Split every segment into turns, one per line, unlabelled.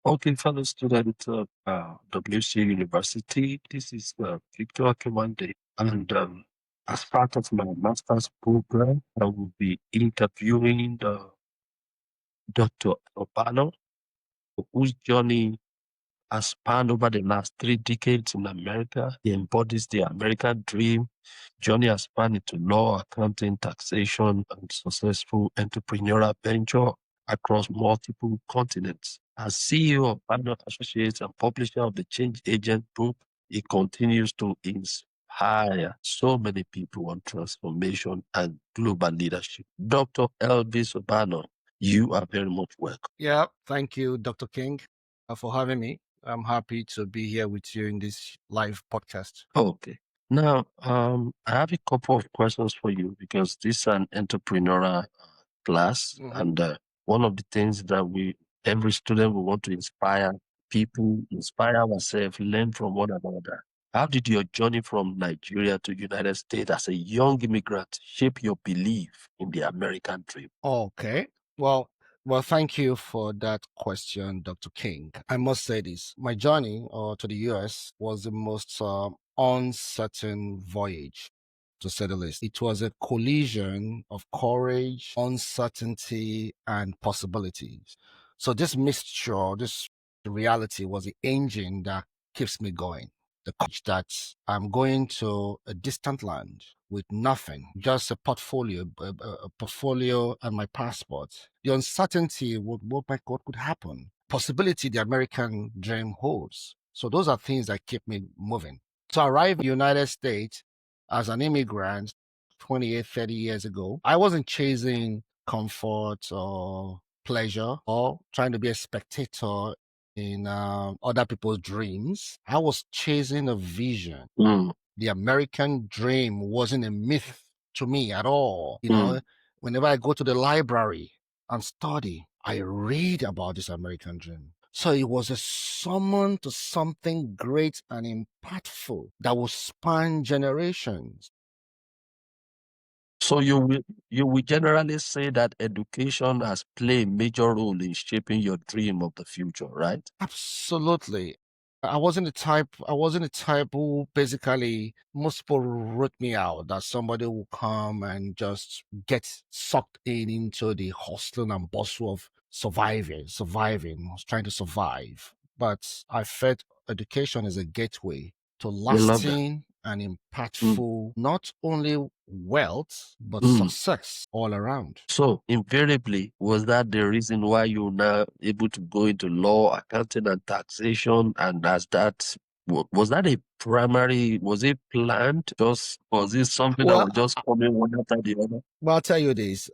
Okay, fellow student of WC University, this is Victor Akimande, and as part of my master's program, I will be interviewing Dr. Obanor, whose journey has spanned over the last 3 decades in America. He embodies the American dream. Journey has spanned into law, accounting, taxation, and successful entrepreneurial venture across multiple continents. As CEO of Banor Associates and publisher of the Change Agent book, he continues to inspire so many people on transformation and global leadership. Dr. Elvis Obanor, you are very much welcome.
Yeah, thank you, Dr. King, for having me. I'm happy to be here with you in this live podcast.
Okay. Now, I have a couple of questions for you because this is an entrepreneurial class, and one of the things that every student, we want to inspire people, inspire ourselves, learn from one another. How did your journey from Nigeria to United States as a young immigrant shape your belief in the American dream?
Okay. Well, thank you for that question, Dr. King. I must say this. My journey to the US was the most uncertain voyage, to say the least. It was a collision of courage, uncertainty, and possibilities. So this mixture, this reality was the engine that keeps me going. The courage that I'm going to a distant land with nothing, just a portfolio, a portfolio and my passport. The uncertainty what could happen, possibility the American dream holds. So those are things that keep me moving. To arrive in the United States as an immigrant 28, 30 years ago, I wasn't chasing comfort or pleasure or trying to be a spectator in other people's dreams. I was chasing a vision. The American dream wasn't a myth to me at all. Whenever I go to the library and study, I read about this American dream. So it was a summon to something great and impactful that will span generations.
So you will generally say that education has played a major role in shaping your dream of the future, right?
Absolutely. I wasn't the type who basically most people wrote me out that somebody will come and just get sucked into the hustle and bustle of surviving, trying to survive. But I felt education is a gateway to
I love that.
lasting and impactful, not only wealth, but success all around.
So invariably, was that the reason why you're now able to go into law, accounting, and taxation? And was that was it planned? Was it something that
Well,
was just coming one after the other?
I'll tell you this.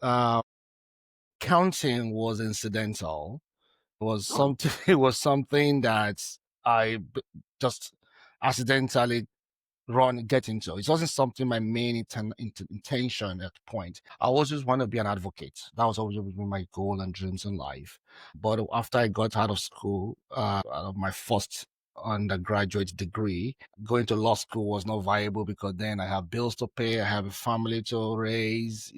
Counting was incidental. It was something that just accidentally get into. It wasn't something my main intention at the point. I always just want to be an advocate. That was always my goal and dreams in life. But after I got out of school, out of my first undergraduate degree, going to law school was not viable because then I have bills to pay, I have a family to raise,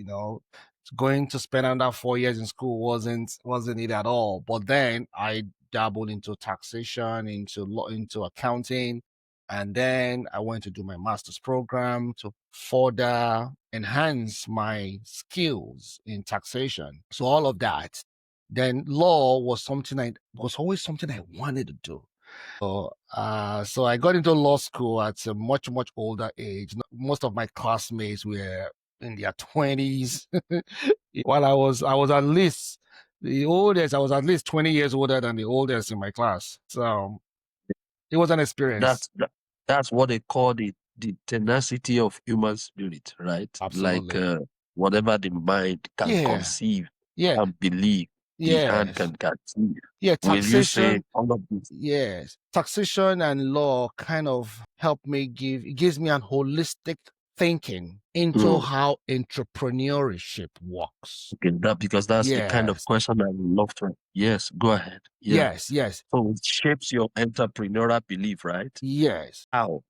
going to spend another 4 years in school wasn't it at all. But then I dabbled into taxation, into law, into accounting, and then I went to do my master's program to further enhance my skills in taxation. So all of that. Then law was always something I wanted to do. So I got into law school at a much, much older age. Most of my classmates were in their 20s. While I was at least the oldest, I was at least 20 years older than the oldest in my class. So it was an experience.
That's what they call the tenacity of human spirit, right? Like
Absolutely.
whatever the mind can
Yeah.
conceive
Yeah.
and believe, the hand
Yes.
can conceive.
Yeah.
Will you say
Taxation.
all of this?
Yes. Taxation and law kind of it gives me an holistic thinking into how entrepreneurship works.
Okay, because that's the kind of
Yes.
question I would love to. Yes, go ahead. Yeah.
Yes. Yes.
So it shapes your entrepreneurial belief, right?
Yes.
How?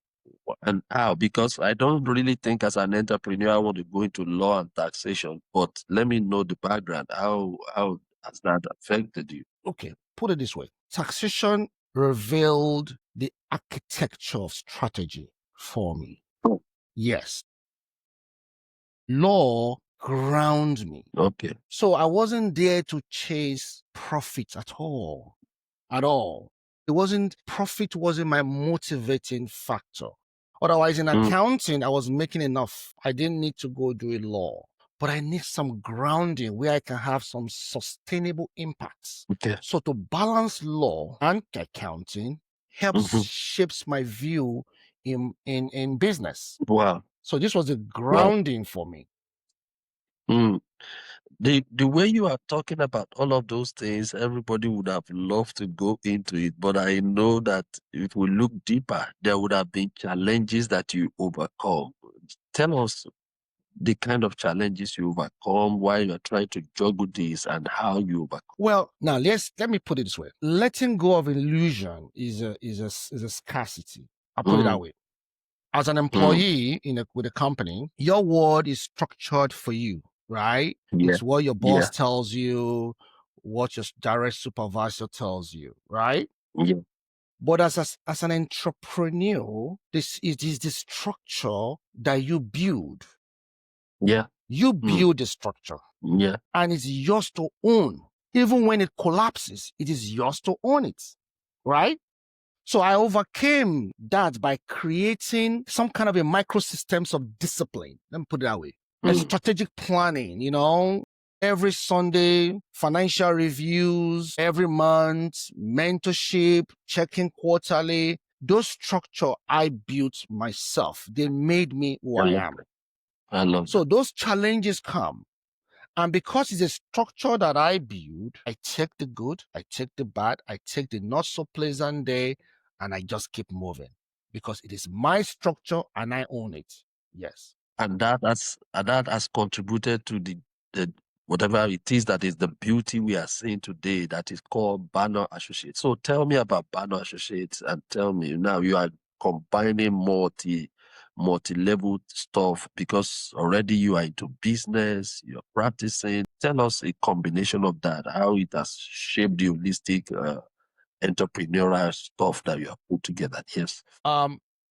And how? Because I don't really think as an entrepreneur I want to go into law and taxation, but let me know the background. How has that affected you?
Okay. put it this way. Taxation revealed the architecture of strategy for me.
Oh,
Yes. Law ground me.
okay.
So I wasn't there to chase profit at all. At all. Profit wasn't my motivating factor. Otherwise, in accounting, I was making enough. I didn't need to go do a law, but I need some grounding where I can have some sustainable impacts.
Okay.
So to balance law and accounting helps shapes my view in business.
Wow.
So this was a grounding for me.
Mm. The way you are talking about all of those things, everybody would have loved to go into it, but I know that if we look deeper, there would have been challenges that you overcome. Tell us the kind of challenges you overcome while you're trying to juggle this and how you overcome.
Well, now let me put it this way. Letting go of illusion is a scarcity. I'll put it that way. As an employee with a company, your word is structured for you, right?
Yeah.
It's what your boss tells you, what your direct supervisor tells you, right?
Yeah.
But as an entrepreneur, it is the structure that you build.
Yeah.
You build the structure.
Yeah.
And it's yours to own. Even when it collapses, it is yours to own it, right? So I overcame that by creating some kind of a microsystems of discipline. Let me put it that way. A strategic planning, every Sunday, financial reviews, every month, mentorship, checking quarterly. Those structure I built myself. They made me who I am.
I love
So those challenges come. And because it's a structure that I build, I take the good, I take the bad, I take the not so pleasant day, and I just keep moving because it is my structure and I own it. Yes.
And that has contributed to the whatever it is that is the beauty we are seeing today that is called Banor Associates. So tell me about Banor Associates and tell me now you are combining multi-level stuff because already you are into business, you're practicing. Tell us a combination of that, how it has shaped the holistic entrepreneurial stuff that you have put together. Yes.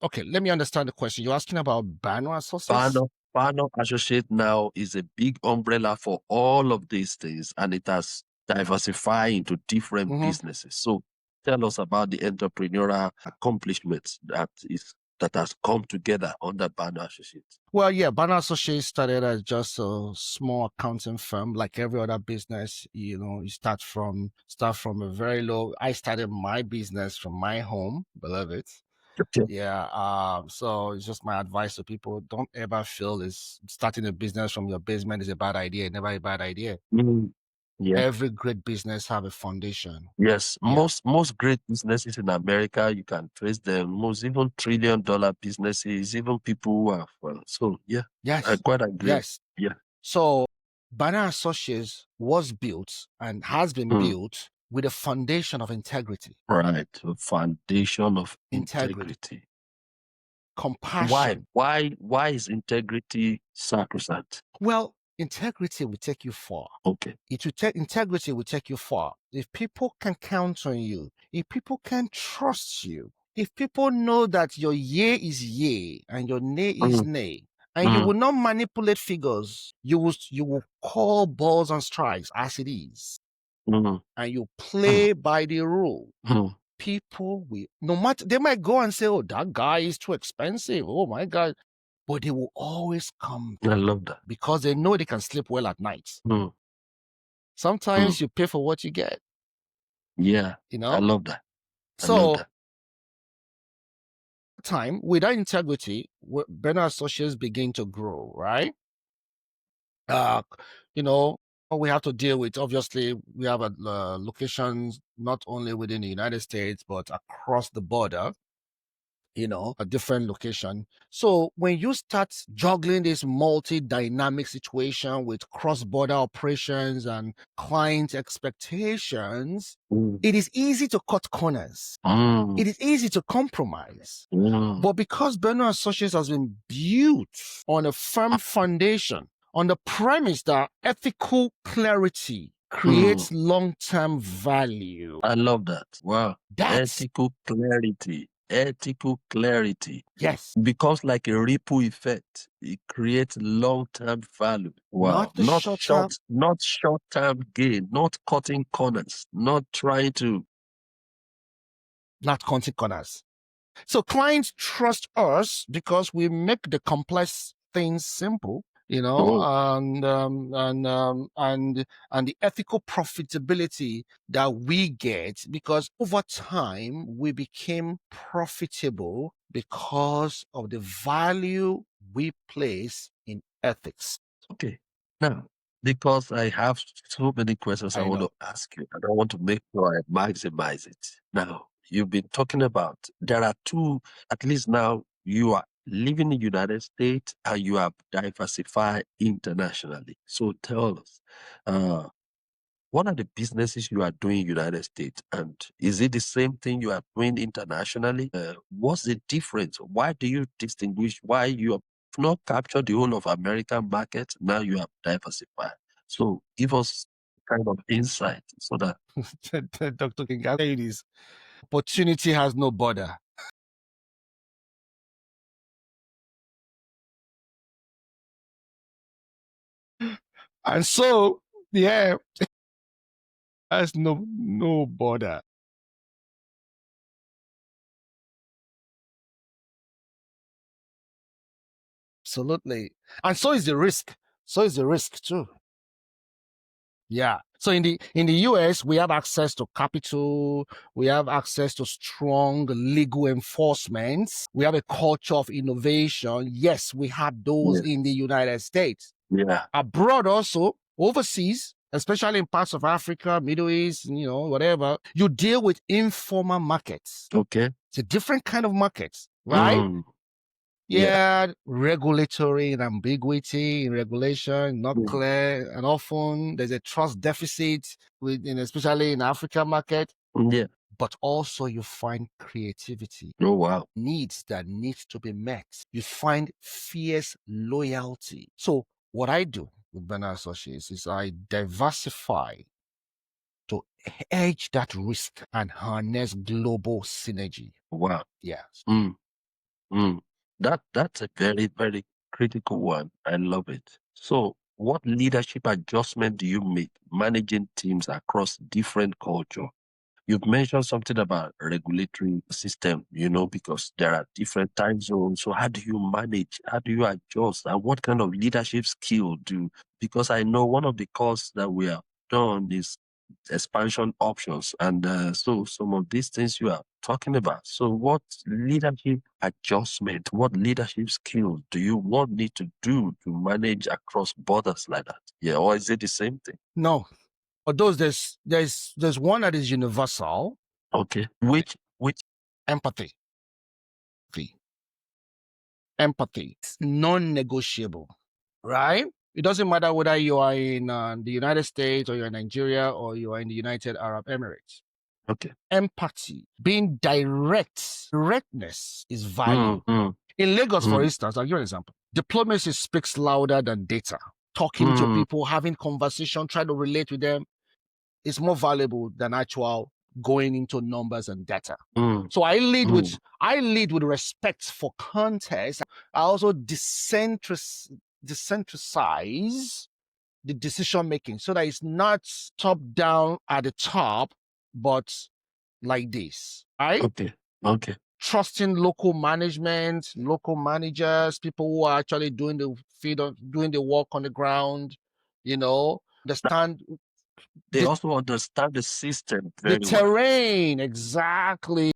Okay, let me understand the question. You're asking about Banor Associates?
Banor Associate now is a big umbrella for all of these things, and it has diversified into different businesses. So tell us about the entrepreneurial accomplishments that has come together under Banor Associates.
Well, yeah, Banor Associates started as just a small accounting firm, like every other business. You start from a very low. I started my business from my home, believe it.
Okay.
Yeah. So it's just my advice to people: don't ever feel is starting a business from your basement is a bad idea. Never a bad idea.
Yeah.
Every great business have a foundation.
Yes.
Yeah.
Most great businesses in America, you can trace them. Most even $1 trillion businesses, even people who are so yeah.
Yes.
I quite agree.
Yes.
Yeah.
So Banor Associates was built and has been built with a foundation of integrity.
Right. A foundation of integrity.
Compassion.
Why is integrity sacrosanct?
Well, integrity will take you far.
Okay.
Integrity will take you far. If people can count on you, if people can trust you, if people know that your yea is yea and your nay is nay, and you will not manipulate figures, you will call balls and strikes as it is, and you play by the rule. People will, no matter, they might go and say, oh, that guy is too expensive. Oh my God. But they will always come.
I love that.
Because they know they can sleep well at night. Sometimes you pay for what you get.
Yeah. I love that.
Time, without integrity, Banor Associates begin to grow, right? We have to deal with, obviously, we have locations not only within the United States, but across the border, a different location. So when you start juggling this multi-dynamic situation with cross-border operations and client expectations, it is easy to cut corners. It is easy to compromise. But because Banor Associates has been built on a firm foundation, on the premise that ethical clarity creates long-term value.
I love that. Wow.
That's
Ethical clarity. Ethical clarity.
yes,
Because like a ripple effect, it creates long-term value. Wow.
not the short term,
Not short-term gain, not cutting corners, not trying to.
not cutting corners. So clients trust us because we make the complex things simple, and the ethical profitability that we get, because over time we became profitable because of the value we place in ethics.
Okay. Now, because I have so many questions I
I
want
know.
to ask you, and I want to make sure I maximize it. Now, you've been talking about there are two, at least now you are living in the United States and you have diversified internationally. So tell us, uh, what are the businesses you are doing in United States? And is it the same thing you are doing internationally? What's the difference? Why do you distinguish why you have not captured the whole of American market? Now you have diversified. So give us kind of insight so that.
Dr. King, I'll tell you this. Opportunity has no border. And so, yeah, has no border. Absolutely. And so is the risk. So is the risk too. Yeah. So in the US, we have access to capital, we have access to strong legal enforcements, we have a culture of innovation. Yes, we have those
Yeah.
in the United States.
Yeah.
Abroad also, overseas, especially in parts of Africa, Middle East, whatever, you deal with informal markets.
Okay.
It's a different kind of market, right?
Yeah.
Regulatory ambiguity in regulation, not
Mm.
clear, and often there's a trust deficit especially in African market.
Yeah.
But also you find creativity.
Oh wow.
Needs that need to be met. You find fierce loyalty. So what I do with Banor Associates is I diversify to hedge that risk and harness global synergy.
Wow.
Yes.
That's a very, very critical one. I love it. So, what leadership adjustment do you make managing teams across different culture? You've mentioned something about regulatory system, because there are different time zones. So how do you manage? How do you adjust? And what kind of leadership skill do? Because I know one of the courses that we have done is expansion options. And so some of these things you are talking about. So what leadership adjustment, what leadership skills do you want me to do to manage across borders like that? Yeah, or is it the same thing?
No. Although there's one that is universal.
Okay. Which
empathy. Empathy. It's non-negotiable. Right? It doesn't matter whether you are in the United States or you're in Nigeria or you are in the United Arab Emirates.
Okay.
Empathy, being directness is value. In Lagos, for instance, I'll give you an example. Diplomacy speaks louder than data. Talking to people, having conversation, trying to relate with them is more valuable than actual going into numbers and data. So I lead with respect for context. I also decentralize the decision making so that it's not top down at the top, but like this. Right?
Okay.
Trusting local management, local managers, people who are actually doing the work on the ground, understand
They also understand the system
the
very well.
terrain. Exactly.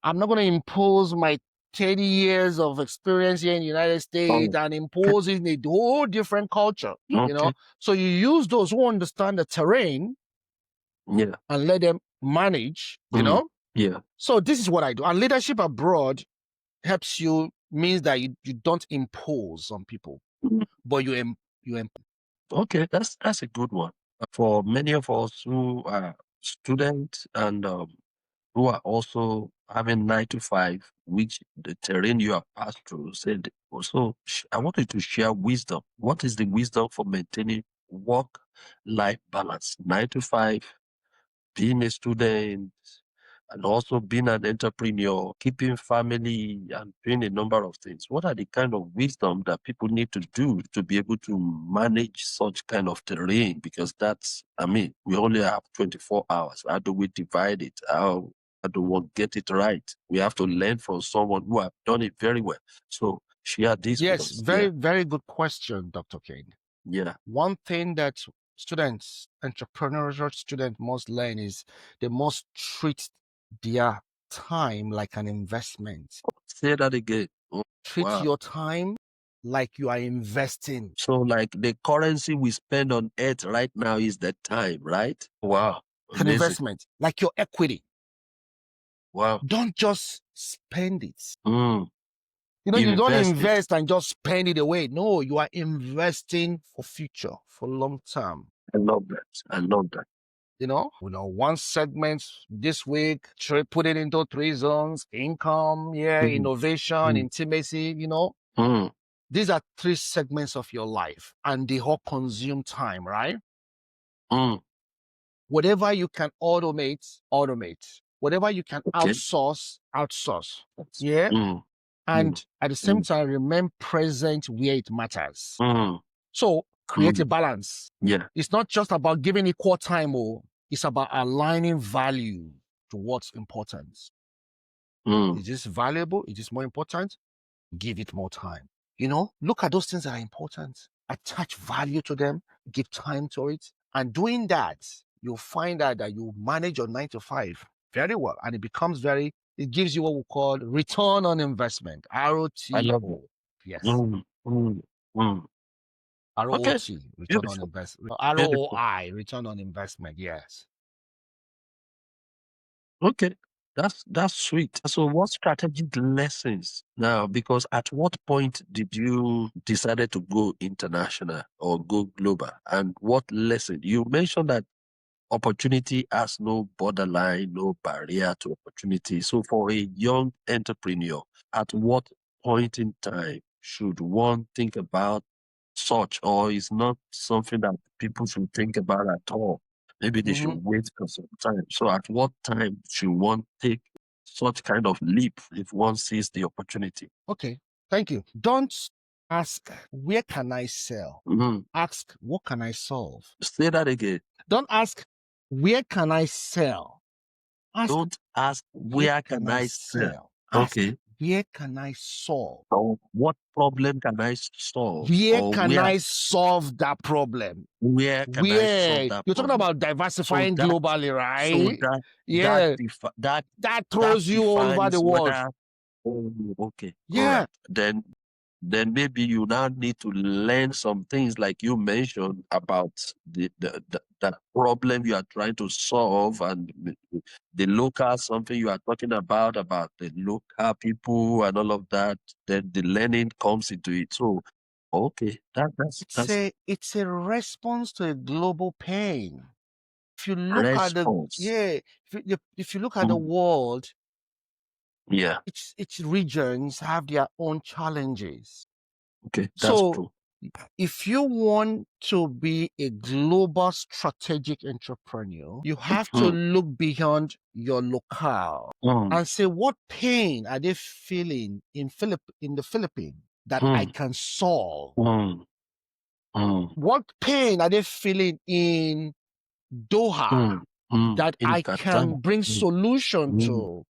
I'm not going to impose my 30 years of experience here in the United States and impose it in a whole different culture. So you use those who understand the terrain and let them manage,
Yeah.
So this is what I do. And leadership abroad means that you don't impose on people, but you
Okay, that's a good one. For many of us who are students and who are also having 9 to 5, which the terrain you have passed through said also, I want you to share wisdom. What is the wisdom for maintaining work-life balance, 9 to 5, being a student, and also being an entrepreneur, keeping family, and doing a number of things. What are the kind of wisdom that people need to do to be able to manage such kind of terrain? Because we only have 24 hours. How do we divide it? How do we get it right? We have to learn from someone who have done it very well. So share this with
Yes,
us.
very, very good question, Dr. King.
Yeah.
One thing that students, entrepreneurial students must learn is they must treat their time like an investment.
Say that again. Oh,
Treat
wow.
your time like you are investing.
So like the currency we spend on earth right now is the time, right? Wow.
An
Amazing.
investment, like your equity.
Wow.
Don't just spend it.
Mm.
You don't
Invest it.
invest and just spend it away. No, you are investing for future, for long term.
I love that. I love that.
One segment this week, put it into 3 zones: income, innovation,
Mm.
intimacy,
Mm.
These are 3 segments of your life and they all consume time, right?
Mm.
Whatever you can automate, automate. Whatever you can
Okay.
outsource, outsource. Yeah.
Mm.
And at the same
Mm.
time, remain present where it matters.
Mm.
So create a balance.
Yeah.
It's not just about giving equal time, it's about aligning value to what's important.
Mm.
Is this valuable? Is this more important? Give it more time. Look at those things that are important. Attach value to them, give time to it. And doing that, you'll find out that you manage your 9 to 5 very well. And it gives you what we call return on investment, ROTO.
I love it.
Yes.
Mm. Mm. Mm. Okay.
ROT, return on
Beautiful.
investment.
Beautiful.
ROI, return on investment. Yes.
Okay. That's sweet. So what strategic lessons now? Because at what point did you decided to go international or go global? And what lesson? You mentioned that opportunity has no borderline, no barrier to opportunity. So for a young entrepreneur, at what point in time should one think about such, or is not something that people should think about at all? Maybe they should wait for some time. So at what time should one take such kind of leap if one sees the opportunity?
Okay. Thank you. Don't ask, where can I sell?
Mhm.
Ask, what can I solve?
Say that again.
Don't ask, where can I sell? Ask,
Don't ask, where can I sell?
Ask,
Okay.
where can I solve?
Or what problem can I solve?
Where
Or
can I solve that problem?
where can I solve that
You're talking
problem?
about diversifying globally,
So
right?
that
Yeah.
that
That throws you all over the
defines
world.
whether. Oh, okay. All
Yeah.
right. Then maybe you now need to learn some things like you mentioned about the problem you are trying to solve, and the local something you are talking about the local people and all of that. Then the learning comes into it. So okay,
It's a response to a global pain. If you look
response.
if you look at the world,
Yeah.
its regions have their own challenges.
Okay, that's true.
If you want to be a global strategic entrepreneur, you have to look beyond your locale and say, what pain are they feeling in the Philippines that I can solve? What pain are they feeling in Doha that
In
I can
Qatar.
bring solution to?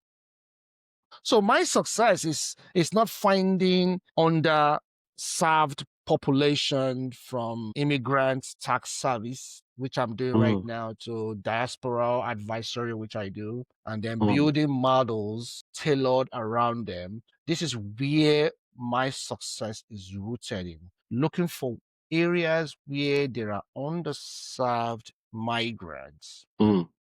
So my success is not finding underserved population from immigrant tax service, which I'm doing right now, to diaspora advisory, which I do, and then building models tailored around them. This is where my success is rooted in. Looking for areas where there are underserved migrants.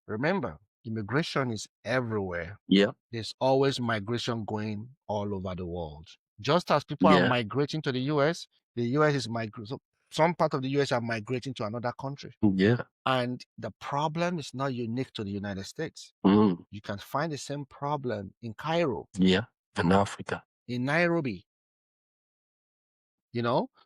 Remember, immigration is everywhere.
Yeah.
There's always migration going all over the world. Just as people are migrating to the US is migrating. So some part of the US are migrating to another country.
Yeah.
And the problem is not unique to the United States. You can find the same problem in Cairo.
Yeah. In Africa.
In Nairobi.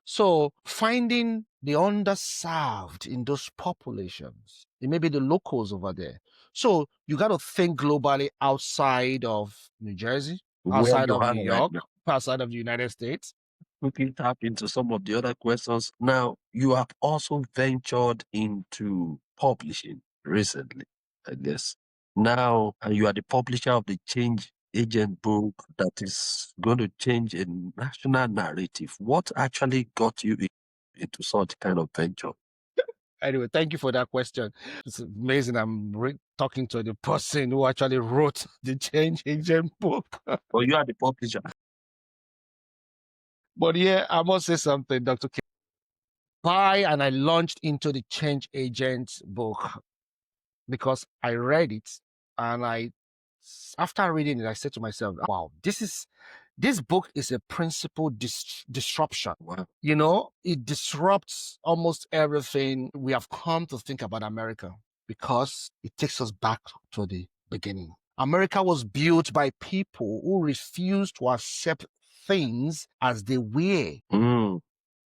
So finding the underserved in those populations, it may be the locals over there. So you got to think globally outside of New Jersey,
Where
outside
you
of
are
New
right
York,
now.
outside of the United States.
Quickly tap into some of the other questions. Now, you have also ventured into publishing recently, I guess. Now, and you are the publisher of the Change Agent book that is going to change a national narrative. What actually got you into such kind of venture?
Anyway, thank you for that question. It's amazing. I'm talking to the person who actually wrote the Change Agent book.
Well, you are the publisher.
But yeah, I must say something, Dr. K. And I launched into the Change Agent book because I read it, and after reading it, I said to myself, wow, this book is a principal disruption.
Wow.
It disrupts almost everything we have come to think about America, because it takes us back to the beginning. America was built by people who refused to accept things as they were.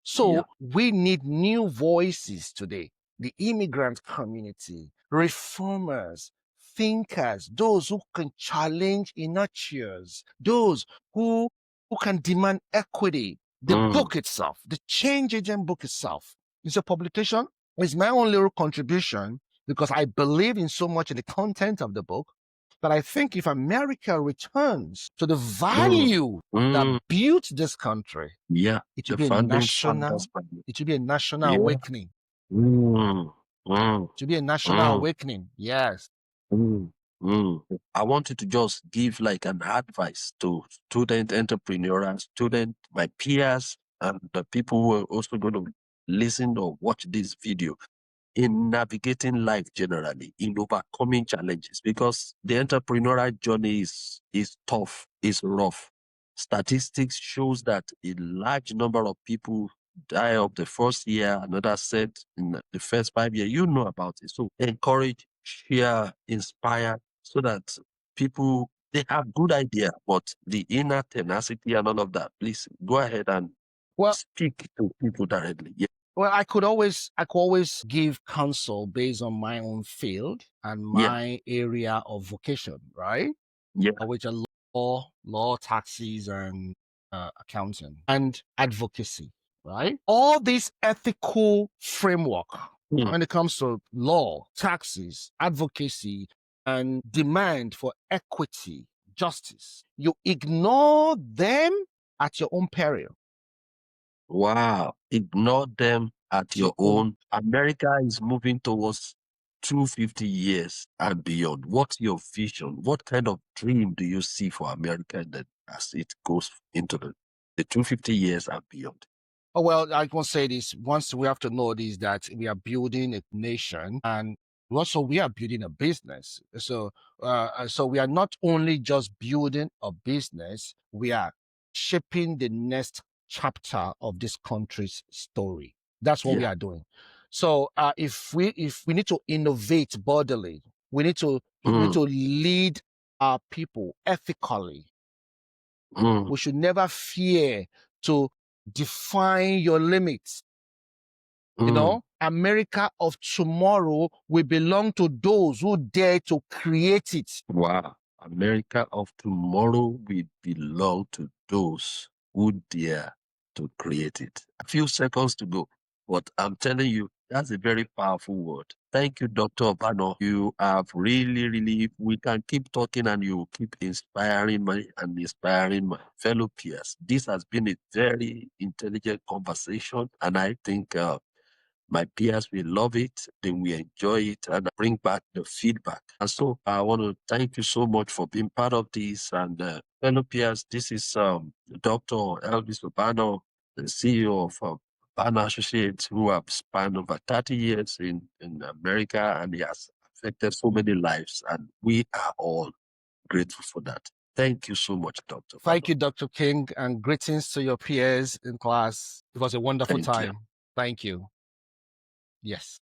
So we need new voices today. The immigrant community, reformers, thinkers, those who can challenge inertias, those who can demand equity. The book itself, the Change Agent book itself, is a publication. It's my own little contribution, because I believe in so much in the content of the book that I think if America returns to the value that built this country, it will be a national awakening. It will be a national awakening. Yes.
I want you to just give like an advice to student entrepreneurs, my peers, and the people who are also going to listen or watch this video in navigating life generally, in overcoming challenges, because the entrepreneurial journey is tough, is rough. Statistics shows that a large number of people die of the first year, another said in the first 5 years. You know about it. So encourage, share, inspire, so that people, they have good idea, but the inner tenacity and all of that. Please go ahead and speak to people directly. Yeah.
Well, I could always give counsel based on my own field and my area of vocation, right?
Yeah.
Which are law, taxes, and accounting, and advocacy, right? All this ethical framework when it comes to law, taxes, advocacy, and demand for equity, justice, you ignore them at your own peril.
Wow. Ignore them at your own. America is moving towards 250 years and beyond. What's your vision? What kind of dream do you see for America as it goes into the 250 years and beyond?
Oh, well, I can say this. Once we have to know this, that we are building a nation, and also we are building a business. So we are not only just building a business, we are shaping the next chapter of this country's story. That's what we are doing. So if we need to innovate bodily, we need to lead our people ethically. We should never fear to define your limits. America of tomorrow will belong to those who dare to create it.
Wow. America of tomorrow will belong to those who dare to create it. A few seconds to go, but I'm telling you, that's a very powerful word. Thank you, Dr. Obanor. You have really, we can keep talking and you keep inspiring my fellow peers. This has been a very intelligent conversation, and I think my peers will love it, they will enjoy it, and bring back the feedback. And so I want to thank you so much for being part of this. And fellow peers, this is Dr. Elvis Obanor, the CEO of Banor Associates, who have spanned over 30 years in America, and he has affected so many lives. And we are all grateful for that. Thank you so much, Dr.
Thank you, Dr. King, and greetings to your peers in class. It was a wonderful time. Thank you. Yes.